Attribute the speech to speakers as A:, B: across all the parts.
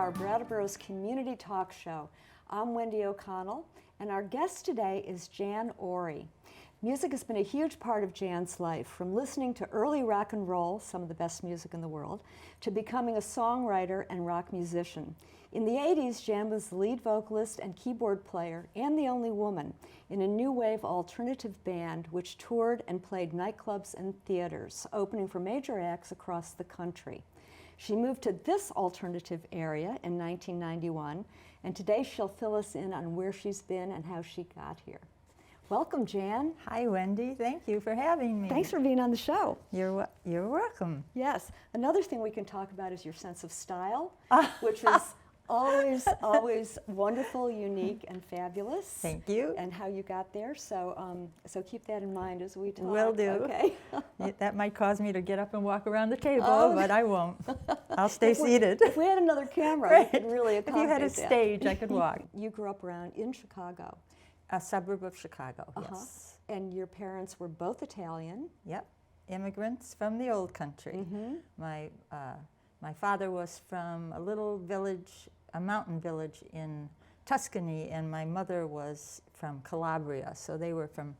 A: our Brattleboro's community talk show. I'm Wendy O'Connell, and our guest today is Jan Ori. Music has been a huge part of Jan's life, from listening to early rock and roll, some of the best music in the world, to becoming a songwriter and rock musician. In the 80s, Jan was the lead vocalist and keyboard player, and the only woman, in a new wave alternative band which toured and played nightclubs and theaters, opening for major acts across the country. She moved to this alternative area in 1991, and today she'll fill us in on where she's been and how she got here. Welcome, Jan.
B: Hi, Wendy. Thank you for having me.
A: Thanks for being on the show.
B: You're welcome.
A: Yes. Another thing we can talk about is your sense of style, which is always wonderful, unique, and fabulous.
B: Thank you.
A: And how you got there. So, so keep that in mind as we talk.
B: Will do.
A: Okay.
B: That might cause me to get up and walk around the table,
A: Oh.
B: but I won't. I'll stay seated.
A: If we had another camera,
B: Right.
A: we could really
B: If
A: accommodate
B: you had a
A: that.
B: stage, I could walk.
A: You grew up around in Chicago.
B: A suburb of Chicago, yes.
A: And your parents were both Italian.
B: Yep. Immigrants from the old country. My father was from a little village, a mountain village in Tuscany, and my mother was from Calabria. So they were from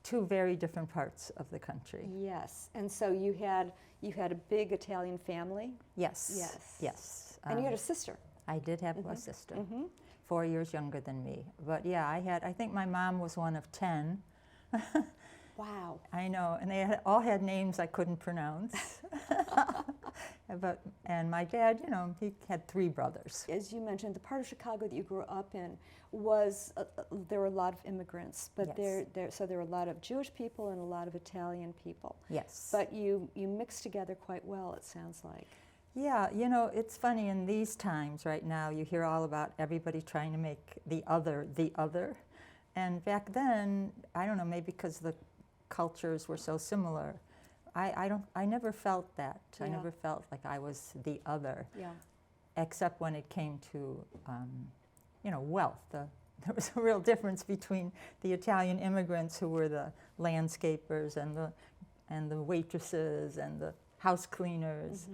B: two very different parts of the country.
A: Yes. And so you had a big Italian family.
B: Yes.
A: Yes.
B: Yes.
A: And you had a sister.
B: I did have a sister, 4 years younger than me. But yeah, I think my mom was one of 10.
A: Wow.
B: I know, and they all had names I couldn't pronounce. And my dad, you know, he had 3 brothers.
A: As you mentioned, the part of Chicago that you grew up in was, there were a lot of immigrants, but
B: Yes.
A: so there were a lot of Jewish people and a lot of Italian people.
B: Yes.
A: But you mixed together quite well, it sounds like.
B: Yeah, you know, it's funny in these times right now, you hear all about everybody trying to make the other. And back then, I don't know, maybe because the cultures were so similar, I never felt that.
A: Yeah.
B: I never felt like I was the other.
A: Yeah.
B: Except when it came to, you know, wealth. There was a real difference between the Italian immigrants who were the landscapers and the waitresses and the house cleaners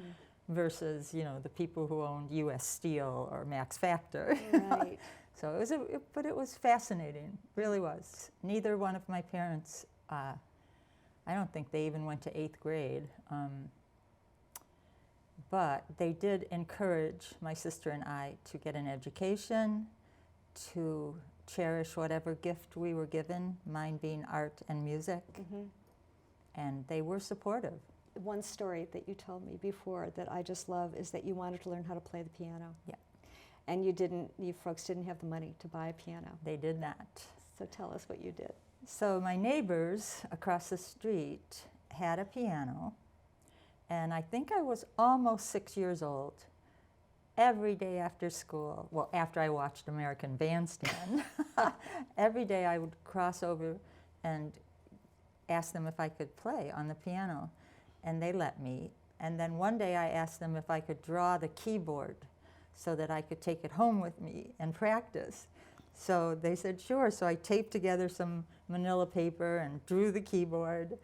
B: versus, you know, the people who owned U.S. Steel or Max Factor.
A: Right.
B: So but it was fascinating, really was. Neither one of my parents, I don't think they even went to 8th grade. But they did encourage my sister and I to get an education, to cherish whatever gift we were given, mine being art and music, and they were supportive.
A: One story that you told me before that I just love is that you wanted to learn how to play the piano.
B: Yeah.
A: And you folks didn't have the money to buy a piano.
B: They did not.
A: So tell us what you did.
B: So my neighbors across the street had a piano, and I think I was almost 6 years old. Every day after school, well, after I watched American Bandstand, every day I would cross over and ask them if I could play on the piano, and they let me. And then one day I asked them if I could draw the keyboard so that I could take it home with me and practice. So they said, sure. So I taped together some manila paper and drew the keyboard.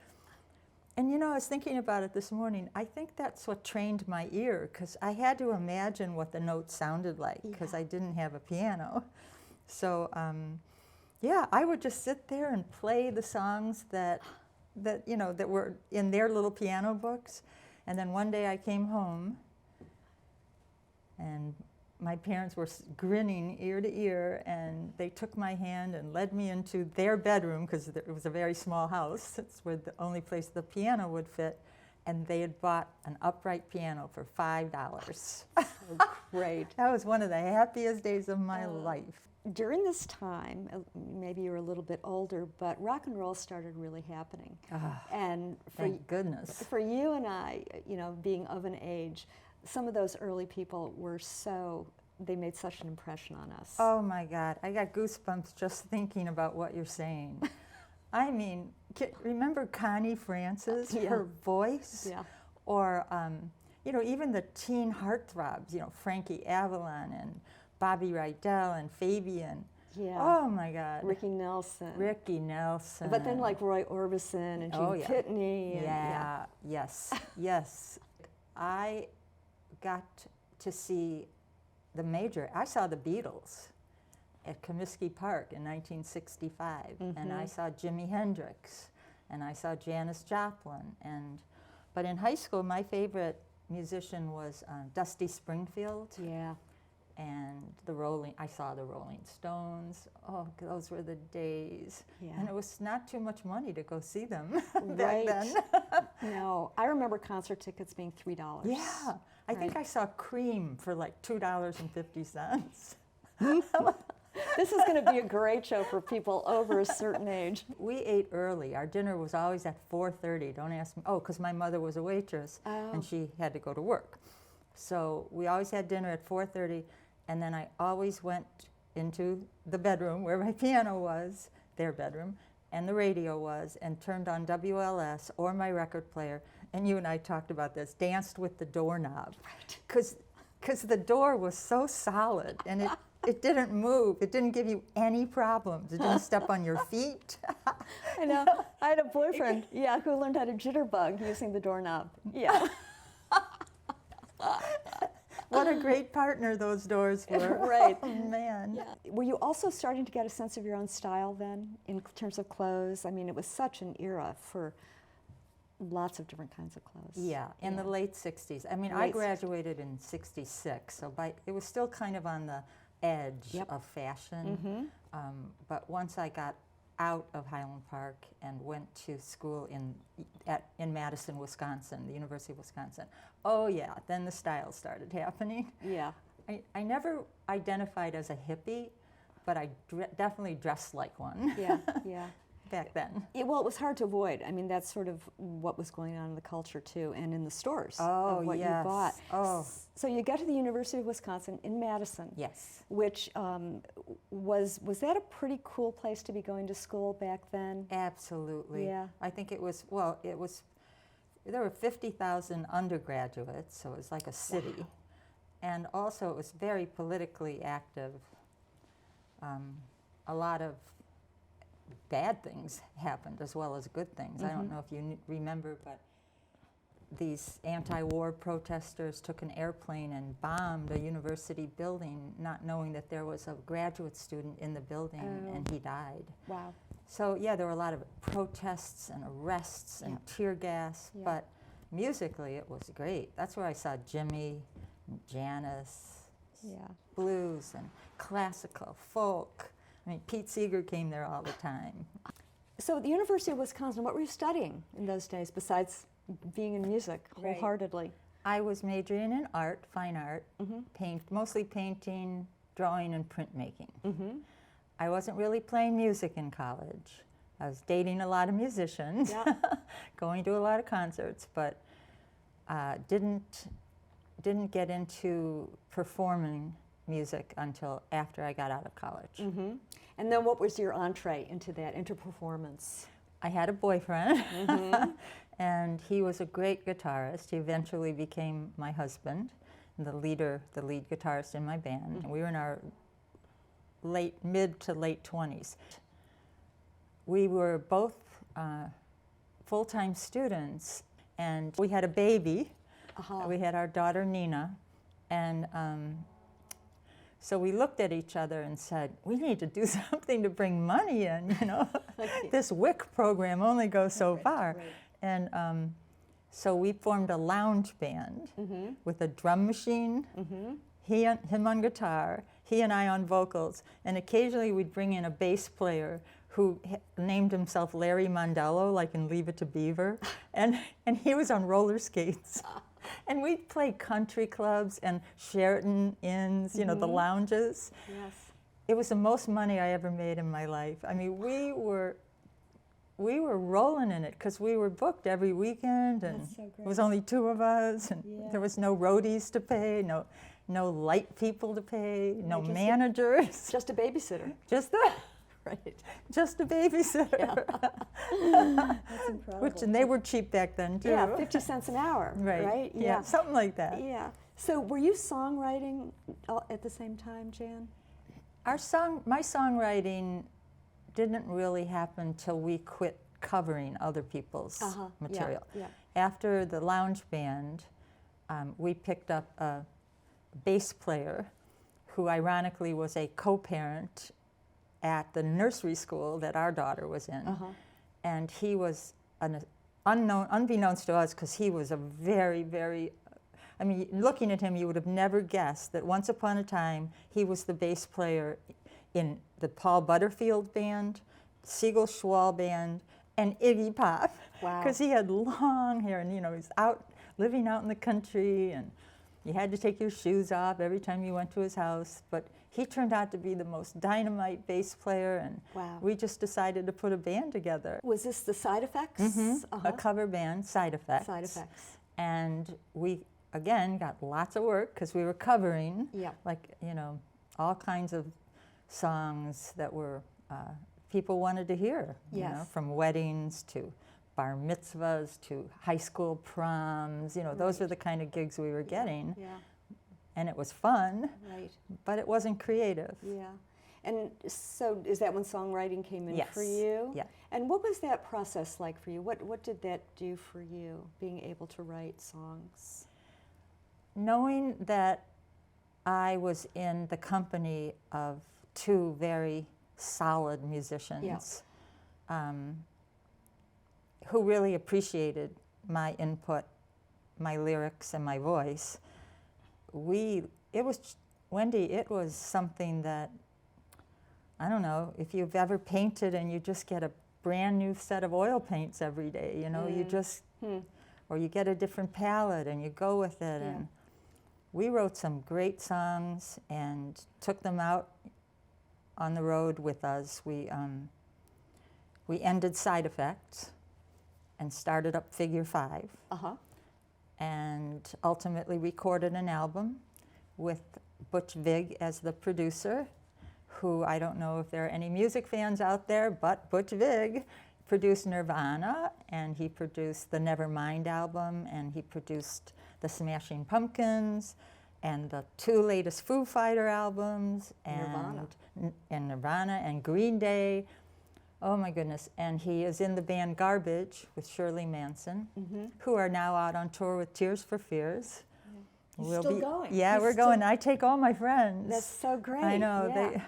B: And you know, I was thinking about it this morning. I think that's what trained my ear, because I had to imagine what the notes sounded like, because I didn't have a piano. So yeah, I would just sit there and play the songs that you know, that were in their little piano books. And then one day I came home, and my parents were grinning ear to ear, and they took my hand and led me into their bedroom, because it was a very small house. It's where the only place the piano would fit, and they had bought an upright piano for $5.
A: Great.
B: That was one of the happiest days of my life.
A: During this time, maybe you were a little bit older, but rock and roll started really happening. And
B: Thank goodness.
A: for you and I, you know, being of an age, some of those early people they made such an impression on us.
B: Oh my God, I got goosebumps just thinking about what you're saying. I mean, remember Connie Francis, her voice?
A: Yeah.
B: Or, you know, even the teen heartthrobs, you know, Frankie Avalon and Bobby Rydell and Fabian.
A: Yeah.
B: Oh my God.
A: Ricky Nelson.
B: Ricky Nelson.
A: But then like Roy Orbison and Gene Pitney. And,
B: yes, yes. I got to see I saw the Beatles at Comiskey Park in 1965, and I saw Jimi Hendrix, and I saw Janis Joplin, but in high school, my favorite musician was Dusty Springfield.
A: Yeah.
B: And I saw the Rolling Stones. Oh, those were the days.
A: Yeah.
B: And it was not too much money to go see them
A: Right.
B: back then.
A: No, I remember concert tickets being $3.
B: Yeah, I think I saw Cream for like $2.50.
A: This is going to be a great show for people over a certain age.
B: We ate early. Our dinner was always at 4:30. Don't ask me. Oh, because my mother was a waitress, and she had to go to work. So we always had dinner at 4:30, and then I always went into the bedroom where my piano was, their bedroom, and the radio was, and turned on WLS or my record player. And you and I talked about this, danced with the doorknob. Because the door was so solid, and it didn't move. It didn't give you any problems. It didn't step on your feet.
A: I know. I had a boyfriend, who learned how to jitterbug using the doorknob. Yeah.
B: What a great partner those doors were.
A: Right.
B: Oh, man.
A: Yeah. Were you also starting to get a sense of your own style then, in terms of clothes? I mean, it was such an era for lots of different kinds of clothes.
B: Yeah, in the late 60s. I mean, I graduated in 66, so it was still kind of on the edge of fashion. But once I got out of Highland Park and went to school in Madison, Wisconsin, the University of Wisconsin, oh yeah, then the style started happening.
A: Yeah.
B: I never identified as a hippie, but I definitely dressed like one.
A: Yeah, yeah.
B: Back then.
A: Well, it was hard to avoid. I mean, that's sort of what was going on in the culture too, and in the stores of what you bought.
B: Oh.
A: So you got to the University of Wisconsin in Madison.
B: Yes.
A: Which was that a pretty cool place to be going to school back then?
B: Absolutely.
A: Yeah.
B: I think it was. There were 50,000 undergraduates, so it was like a city.
A: Wow.
B: And also it was very politically active. A lot of bad things happened as well as good things. I don't know if you remember, but these anti-war protesters took an airplane and bombed a university building, not knowing that there was a graduate student in the building, and he died.
A: Wow.
B: So yeah, there were a lot of protests and arrests and tear gas, but musically it was great. That's where I saw Jimmy, Janis, blues and classical, folk. I mean, Pete Seeger came there all the time.
A: So at the University of Wisconsin, what were you studying in those days besides being in music wholeheartedly?
B: I was majoring in art, fine art, mostly painting, drawing, and printmaking. I wasn't really playing music in college. I was dating a lot of musicians, going to a lot of concerts, but didn't get into performing music until after I got out of college.
A: And then what was your entree into that, into performance?
B: I had a boyfriend, and he was a great guitarist. He eventually became my husband, and the lead guitarist in my band. And we were in our mid to late 20s. We were both full-time students, and we had a baby. We had our daughter Nina, and so we looked at each other and said, we need to do something to bring money in, you know. This WIC program only goes so far. And so we formed a lounge band with a drum machine, him on guitar, he and I on vocals, and occasionally we'd bring in a bass player who named himself Larry Mondello, like in Leave It to Beaver, and he was on roller skates. And we'd play country clubs and Sheraton Inns, you know, the lounges.
A: Yes.
B: It was the most money I ever made in my life. I mean, we were rolling in it because we were booked every weekend, and it was only two of us, and there was no roadies to pay, no light people to pay, no managers.
A: Just a babysitter.
B: Just a babysitter.
A: That's incredible.
B: And they were cheap back then too.
A: Yeah, 50 cents an hour, right?
B: Yeah, something like that.
A: Yeah. So were you songwriting at the same time, Jan?
B: My songwriting didn't really happen till we quit covering other people's material. After the lounge band, we picked up a bass player who ironically was a co-parent at the nursery school that our daughter was in. And he was an unbeknownst to us, because he was a very, very, I mean, looking at him, you would have never guessed that once upon a time he was the bass player in the Paul Butterfield Band, Siegel Schwall Band, and Iggy Pop.
A: Wow.
B: Because he had long hair, and he's living out in the country, and you had to take your shoes off every time you went to his house. But he turned out to be the most dynamite bass player, and
A: wow.
B: we just decided to put a band together.
A: Was this the Side Effects?
B: A cover band, Side Effects.
A: Side Effects.
B: And we, again, got lots of work because we were covering, like, all kinds of songs that were people wanted to hear, from weddings to bar mitzvahs to high school proms. Those were the kind of gigs we were getting. And it was fun, but it wasn't creative.
A: And so is that when songwriting came in for you? And what was that process like for you? What did that do for you, being able to write songs?
B: Knowing that I was in the company of two very solid musicians who really appreciated my input, my lyrics, and my voice. Wendy, it was something that, I don't know, if you've ever painted and you just get a brand new set of oil paints every day, you just, or you get a different palette and you go with it. And we wrote some great songs and took them out on the road with us. We ended Side Effects and started up Figure 5. And ultimately recorded an album with Butch Vig as the producer, who, I don't know if there are any music fans out there, but Butch Vig produced Nirvana, and he produced the Nevermind album, and he produced the Smashing Pumpkins, and the two latest Foo Fighter albums, and Nirvana and Green Day. Oh my goodness. And he is in the band Garbage with Shirley Manson, who are now out on tour with Tears for Fears.
A: He's still going.
B: Yeah, we're going. I take all my friends.
A: That's so great.
B: I know.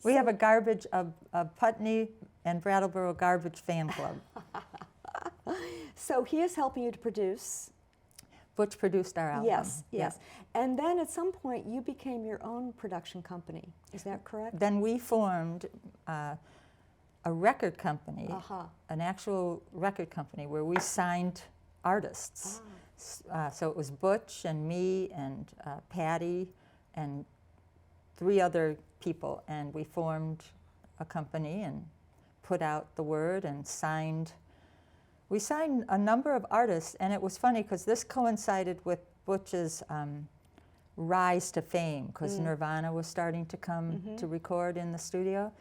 B: We have a Garbage, a Putney and Brattleboro Garbage fan club.
A: So he is helping you to produce.
B: Butch produced our album.
A: Yes. And then at some point you became your own production company. Is that correct?
B: Then we formed a record company, an actual record company where we signed artists. So it was Butch and me and Patty and 3 other people, and we formed a company and put out the word and we signed a number of artists. And it was funny because this coincided with Butch's rise to fame, because Nirvana was starting to come to record in the studio.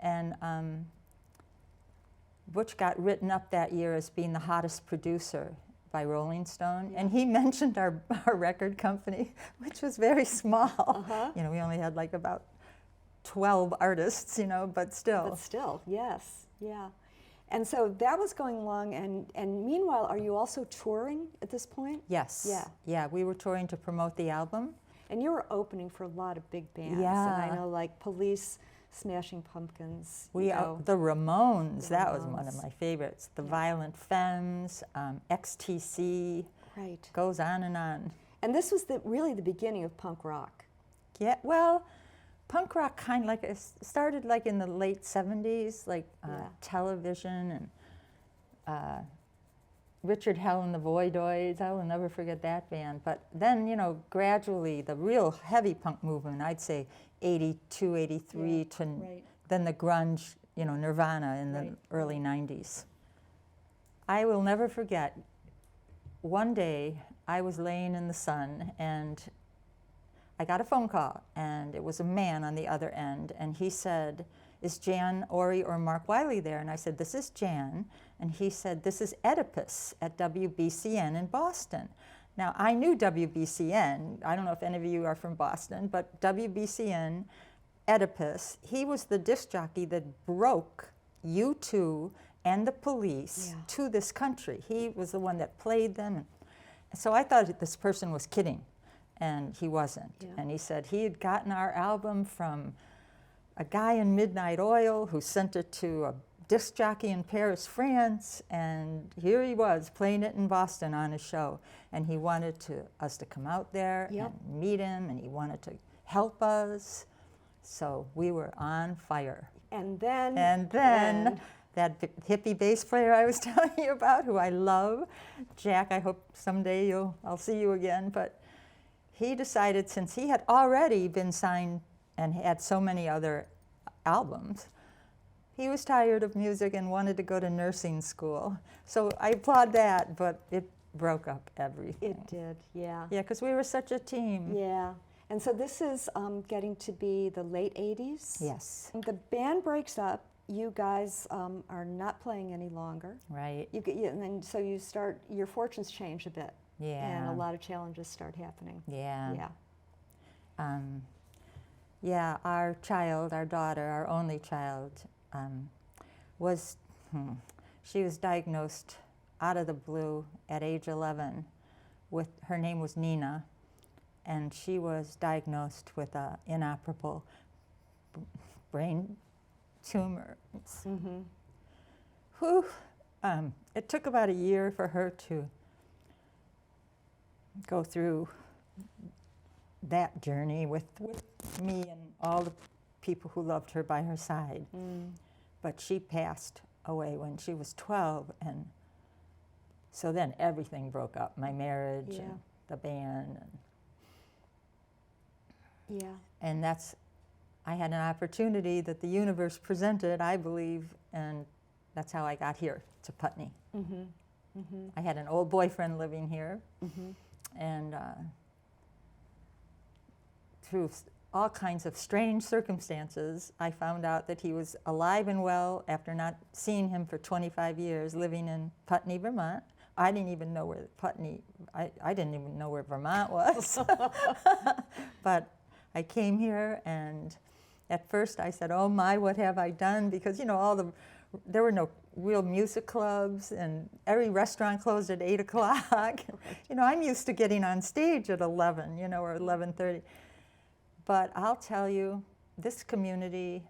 B: And Butch got written up that year as being the hottest producer by Rolling Stone, and he mentioned our record company, which was very small. We only had like about 12 artists, but still.
A: But still, yes, And so that was going along, and meanwhile, are you also touring at this point?
B: Yes. Yeah, we were touring to promote the album.
A: And you were opening for a lot of big bands. And I know, like Police, Smashing Pumpkins.
B: The Ramones, that was one of my favorites. The Violent Femmes, XTC.
A: Right.
B: Goes on and on.
A: And this was really the beginning of punk rock.
B: Yeah, well, punk rock kind of like, it started like in the late 70s, like Television and Richard Hell and the Voidoids. I will never forget that band. But then, gradually the real heavy punk movement, I'd say 82, 83, then the grunge, Nirvana in the early 90s. I will never forget, one day I was laying in the sun and I got a phone call, and it was a man on the other end, and he said, "Is Jan Ori or Mark Wiley there?" And I said, "This is Jan." And he said, "This is Oedipus at WBCN in Boston." Now, I knew WBCN. I don't know if any of you are from Boston, but WBCN, Oedipus, he was the disc jockey that broke U2 and the Police to this country. He was the one that played them. And so I thought this person was kidding. and he wasn't.
A: Yeah.
B: And he said he had gotten our album from a guy in Midnight Oil who sent it to a disc jockey in Paris, France, and here he was playing it in Boston on his show. And he wanted us to come out there
A: Yep.
B: and meet him, and he wanted to help us. So we were on fire.
A: And then
B: That hippie bass player I was telling you about, who I love, Jack, I hope someday I'll see you again, but he decided, since he had already been signed and had so many other albums, he was tired of music and wanted to go to nursing school. So I applaud that, but it broke up everything.
A: it did, yeah.
B: Yeah, because we were such a team.
A: Yeah. And so this is getting to be the late 80s.
B: Yes.
A: The band breaks up. You guys are not playing any longer.
B: Right.
A: And then so you start, your fortunes change a bit.
B: Yeah.
A: And a lot of challenges start happening.
B: Yeah.
A: Yeah.
B: Yeah, our daughter, our only child, she was diagnosed out of the blue at age 11 her name was Nina, and she was diagnosed with an inoperable brain tumor.
A: Mm-hmm.
B: Whew. It took about a year for her to go through that journey with me and all the people who loved her by her side.
A: Mm.
B: But she passed away when she was 12, and so then everything broke up, my marriage
A: Yeah.
B: and the band.
A: Yeah.
B: And I had an opportunity that the universe presented, I believe, and that's how I got here to Putney.
A: Mm-hmm. Mm-hmm.
B: I had an old boyfriend living here,
A: Mm-hmm.
B: and through all kinds of strange circumstances, I found out that he was alive and well after not seeing him for 25 years, living in Putney, Vermont. I didn't even know where I didn't even know where Vermont was. But I came here, and at first I said, oh my, what have I done? Because, there were no real music clubs, and every restaurant closed at 8 o'clock.
A: Right.
B: I'm used to getting on stage at 11, or 11:30. But I'll tell you, this community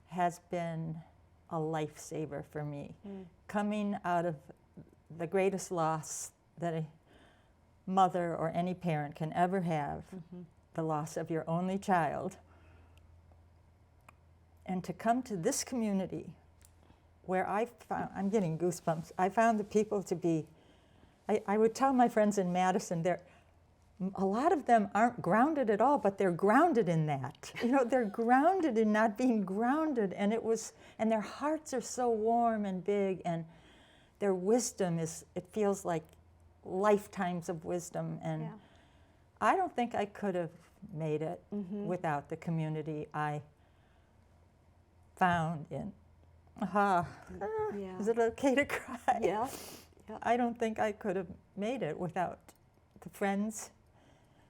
B: has been a lifesaver for me.
A: Mm.
B: Coming out of the greatest loss that a mother or any parent can ever have,
A: Mm-hmm.
B: the loss of your only child, and to come to this community where I'm getting goosebumps. I found the people to be, I would tell my friends in Madison, a lot of them aren't grounded at all, but they're grounded in that. They're grounded in not being grounded, and their hearts are so warm and big, and their wisdom it feels like lifetimes of wisdom, and
A: Yeah.
B: I don't think I could have made it
A: Mm-hmm.
B: without the community I found in.
A: Yeah.
B: Is it okay to cry?
A: Yeah. Yeah.
B: I don't think I could have made it without the friends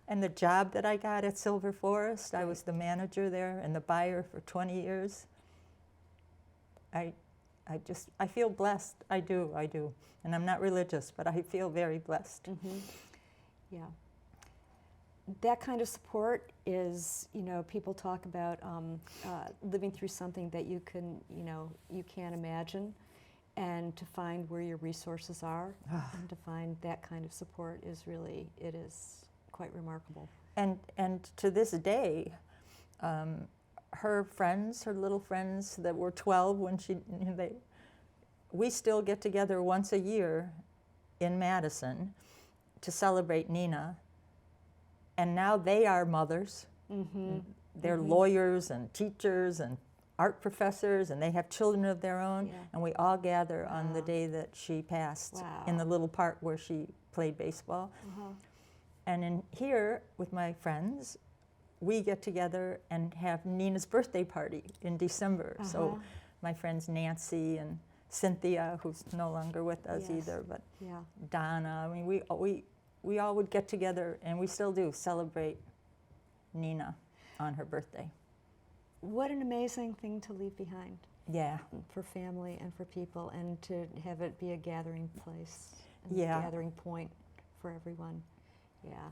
B: and the job that I got at Silver Forest. I was the manager there and the buyer for 20 years. I feel blessed. I do. And I'm not religious, but I feel very blessed.
A: Mm-hmm. Yeah. That kind of support is, people talk about living through something that you can't imagine, and to find where your resources are and to find that kind of support is quite remarkable.
B: And to this day, her little friends that were 12 when we still get together once a year in Madison to celebrate Nina. And now they are mothers.
A: Mm-hmm.
B: They're
A: Mm-hmm.
B: lawyers and teachers and art professors, and they have children of their own.
A: Yeah.
B: And we all gather on the
A: Wow.
B: day that she passed
A: Wow.
B: in the little park where she played baseball.
A: Uh-huh.
B: And in here with my friends, we get together and have Nina's birthday party in December.
A: Uh-huh.
B: So my friends Nancy and Cynthia, who's no longer with us
A: Yes.
B: either, but
A: Yeah.
B: Donna. We all would get together, and we still do celebrate Nina on her birthday.
A: What an amazing thing to leave behind
B: Yeah.
A: for family and for people, and to have it be a gathering place, and
B: Yeah.
A: a gathering point for everyone. Yeah.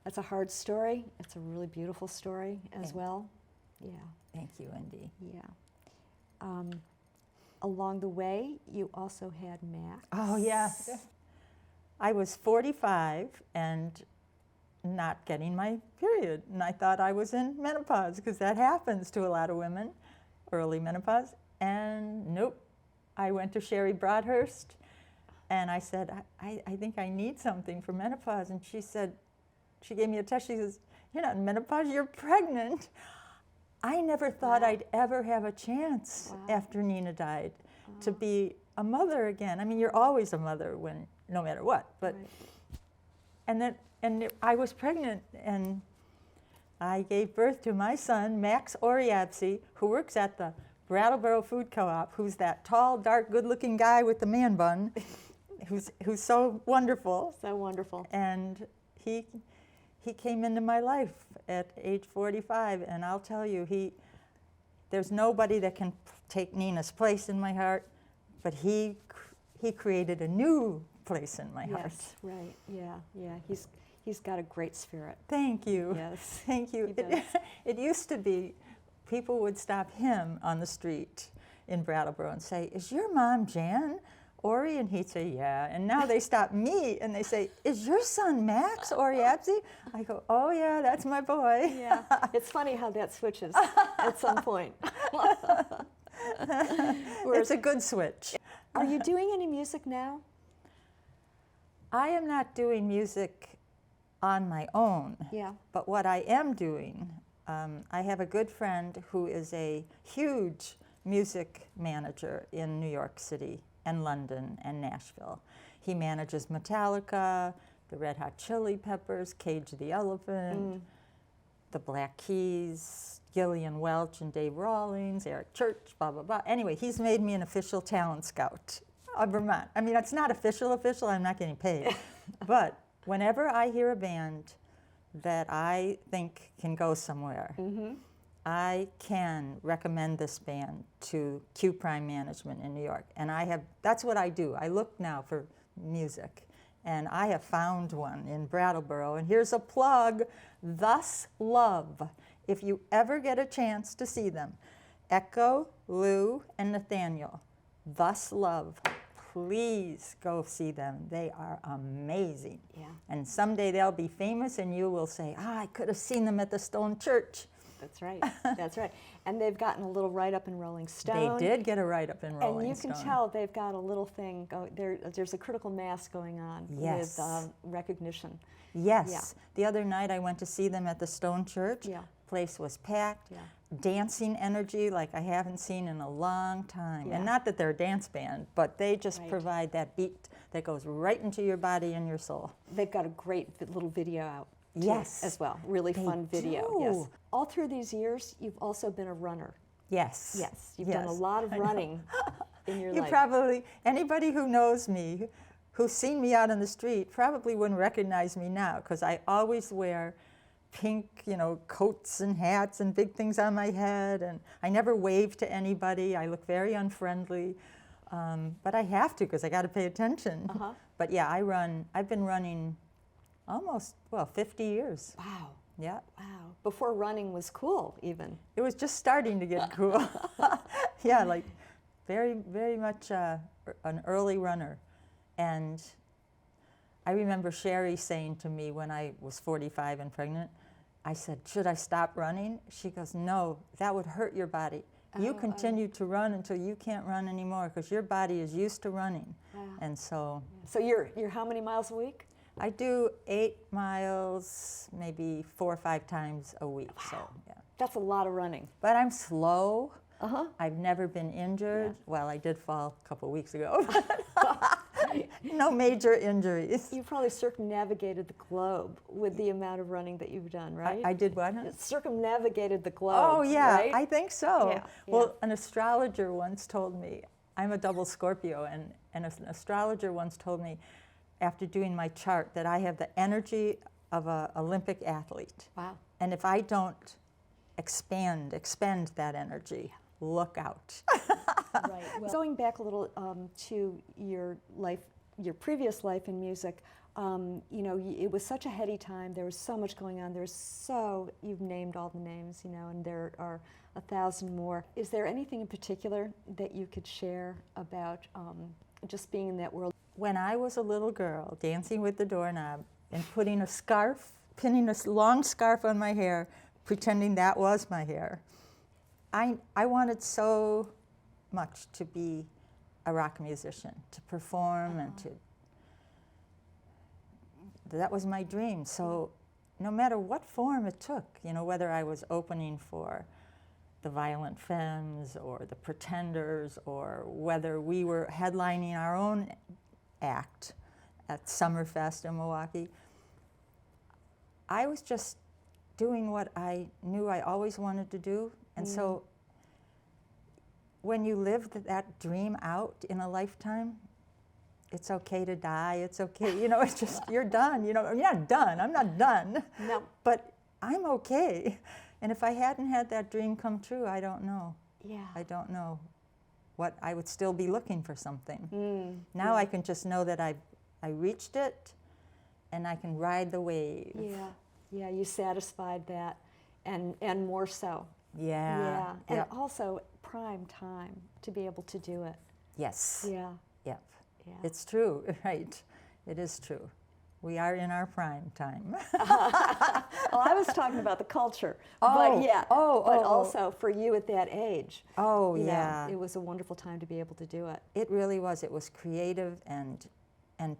A: That's a hard story. It's a really beautiful story as well. Yeah.
B: Thank you, Wendy.
A: Yeah. Along the way, you also had Max.
B: Oh, yeah. I was 45 and not getting my period. And I thought I was in menopause because that happens to a lot of women, early menopause. And nope, I went to Sherry Broadhurst and I said, I think I need something for menopause. And she said, she gave me a test. She says, you're not in menopause, you're pregnant. I never thought I'd ever have a chance after Nina died to be a mother again. I mean, you're always a mother when, no matter what. But I was pregnant, and I gave birth to my son, Max Ori, who works at the Brattleboro Food Co-op, who's that tall, dark, good-looking guy with the man bun, who's so wonderful.
A: So wonderful.
B: And he came into my life at age 45, and I'll tell you, there's nobody that can take Nina's place in my heart, but he created a new place in my heart.
A: Yes, right. Yeah, yeah. He's got a great spirit.
B: Thank you.
A: Yes.
B: Thank you.
A: He does.
B: It used to be people would stop him on the street in Brattleboro and say, "Is your mom Jan Ori?" And he'd say, "Yeah." And now they stop me and they say, "Is your son Max Ori?" I go, "Oh yeah, that's my boy."
A: Yeah. It's funny how that switches at some point.
B: It's a good switch.
A: Are you doing any music now?
B: I am not doing music on my own.
A: Yeah.
B: But what I am doing, I have a good friend who is a huge music manager in New York City and London and Nashville. He manages Metallica, the Red Hot Chili Peppers, Cage the Elephant, the Black Keys, Gillian Welch and Dave Rawlings, Eric Church, blah, blah, blah. Anyway, he's made me an official talent scout of Vermont. I mean, it's not official, I'm not getting paid. But whenever I hear a band that I think can go somewhere, I can recommend this band to Q Prime Management in New York. And that's what I do. I look now for music. And I have found one in Brattleboro. And here's a plug, Thus Love. If you ever get a chance to see them, Echo, Lou, and Nathaniel, Thus Love. Please go see them. They are amazing. Yeah. And someday they'll be famous and you will say, I could have seen them at the Stone Church.
A: That's right. That's right. And they've gotten a little write-up in Rolling Stone.
B: They did get a write-up in Rolling Stone.
A: And you can tell they've got a little thing, there's a critical mass going on with recognition.
B: Yes.
A: Yeah.
B: The other night I went to see them at the Stone Church.
A: Yeah.
B: Place was packed.
A: Yeah.
B: Dancing energy like I haven't seen in a long time.
A: Yeah.
B: And not that they're a dance band, but they just provide that beat that goes right into your body and your soul.
A: They've got a great little video out
B: as
A: well. Really fun video.
B: Do.
A: Yes. All through these years, you've also been a runner.
B: Yes.
A: Yes. You've done a lot of running in your life.
B: Anybody who knows me, who's seen me out on the street, probably wouldn't recognize me now because I always wear pink, coats and hats and big things on my head, and I never wave to anybody. I look very unfriendly, but I have to because I got to pay attention. But yeah, I've been running almost 50 years.
A: Wow.
B: Yeah.
A: Wow. Before running was cool, even.
B: It was just starting to get cool. Yeah, like very, very much an early runner, and I remember Sherry saying to me when I was 45 and pregnant, I said, should I stop running? She goes, no, that would hurt your body. You continue to run until you can't run anymore because your body is used to running. Wow. And so...
A: So you're how many miles a week?
B: I do 8 miles, maybe 4 or 5 times a week. Wow. So, yeah.
A: That's a lot of running.
B: But I'm slow. I've never been injured. Yeah. Well, I did fall a couple weeks ago. No major injuries.
A: You probably circumnavigated the globe with the amount of running that you've done, right?
B: I did what?
A: Circumnavigated the globe.
B: Oh, yeah,
A: right?
B: I think so.
A: Yeah.
B: Well, an astrologer once told me, I'm a double Scorpio, and an astrologer once told me, after doing my chart, that I have the energy of an Olympic athlete.
A: Wow.
B: And if I don't expend that energy, look out.
A: Right. Well, going back a little to your life, your previous life in music, You know, it was such a heady time. There was so much going on. You've named all the names, you know, and there are 1,000 more. Is there anything in particular that you could share about just being in that world?
B: When I was a little girl, dancing with the doorknob and putting a scarf, pinning a long scarf on my hair, pretending that was my hair, I wanted so much to be a rock musician, to perform and to, that was my dream. So no matter what form it took, you know, whether I was opening for the Violent Femmes or the Pretenders, or whether we were headlining our own act at Summerfest in Milwaukee, I was just doing what I knew I always wanted to do. And so when you live that dream out in a lifetime, it's okay to die, it's okay, you know, it's just, you're done, you know, you're not done, I'm not done.
A: No.
B: But I'm okay. And if I hadn't had that dream come true, I don't know.
A: Yeah.
B: I don't know what, I would still be looking for something. Now
A: yeah.
B: I can just know that I reached it and I can ride the wave.
A: Yeah, yeah, you satisfied that, and more so.
B: Yeah.
A: Yeah, and
B: Yep.
A: also prime time to be able to do it.
B: Yes.
A: Yeah,
B: Yep.
A: yeah.
B: It's true, right. It is true. We are in our prime time.
A: Well, I was talking about the culture, but yeah, but also for you at that age.
B: Oh,
A: you know,
B: yeah.
A: it was a wonderful time to be able to do it.
B: It really was. It was creative, and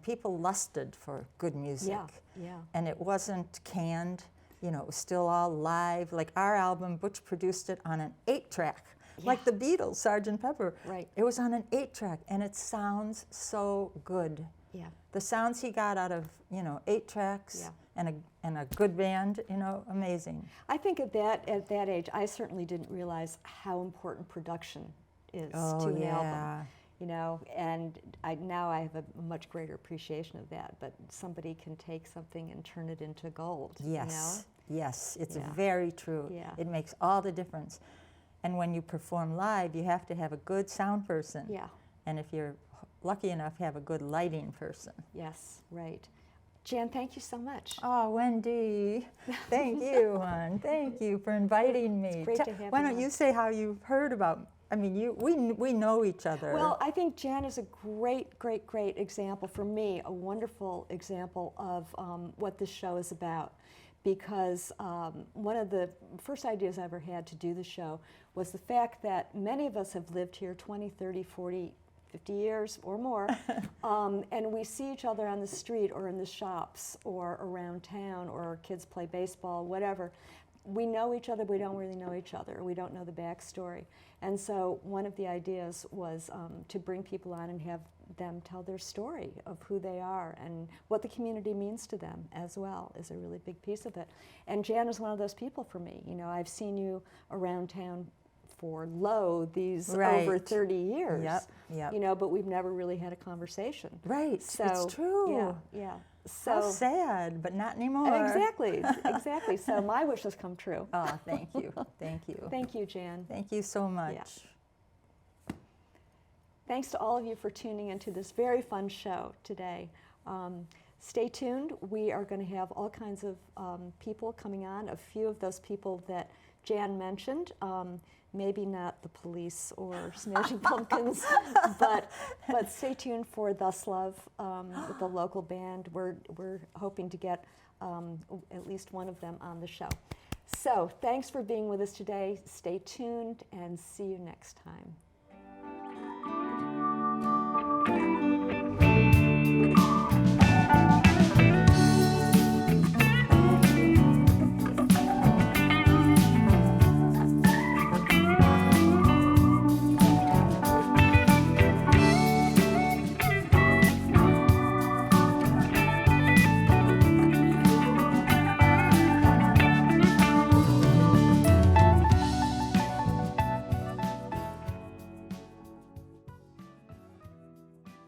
B: people lusted for good music.
A: Yeah, yeah.
B: And it wasn't canned. You know, it was still all live. Like our album, Butch produced it on an 8-track, like the Beatles, Sgt. Pepper.
A: Right.
B: It was on an 8-track, and it sounds so good.
A: Yeah.
B: The sounds he got out of, you know, 8 tracks and a good band, you know, amazing.
A: I think at that age, I certainly didn't realize how important production is to an album. You know, and now I have a much greater appreciation of that. But somebody can take something and turn it into gold.
B: Yes,
A: you know?
B: yes, it's
A: Yeah.
B: very true.
A: Yeah.
B: It makes all the difference. And when you perform live, you have to have a good sound person.
A: Yeah.
B: And if you're lucky enough, have a good lighting person.
A: Yes, right. Jan, thank you so much.
B: Oh, Wendy, thank you, hon. Thank you for inviting me.
A: It's great to have
B: Why
A: you
B: don't
A: on.
B: you say how you've heard about? I mean, we know each other.
A: Well, I think Jan is a great, great, great example for me, a wonderful example of what this show is about. Because one of the first ideas I ever had to do the show was the fact that many of us have lived here 20, 30, 40, 50 years or more, and we see each other on the street or in the shops or around town, or our kids play baseball, whatever. We know each other, we don't really know each other. We don't know the backstory. And so one of the ideas was to bring people on and have them tell their story of who they are and what the community means to them as well is a really big piece of it. And Jan is one of those people for me. You know, I've seen you around town for these over 30 years.
B: Yep.
A: You know, but we've never really had a conversation.
B: Right,
A: So,
B: it's true.
A: Yeah.
B: So sad, but not anymore.
A: Exactly, exactly. So my wish has come true.
B: Oh, thank you, thank you.
A: Thank you, Jan.
B: Thank you so much.
A: Yeah. Thanks to all of you for tuning into this very fun show today. Stay tuned. We are going to have all kinds of people coming on. A few of those people that Jan mentioned, maybe not the Police or Smashing Pumpkins, but stay tuned for Thus Love with the local band. We're hoping to get at least one of them on the show. So thanks for being with us today. Stay tuned and see you next time.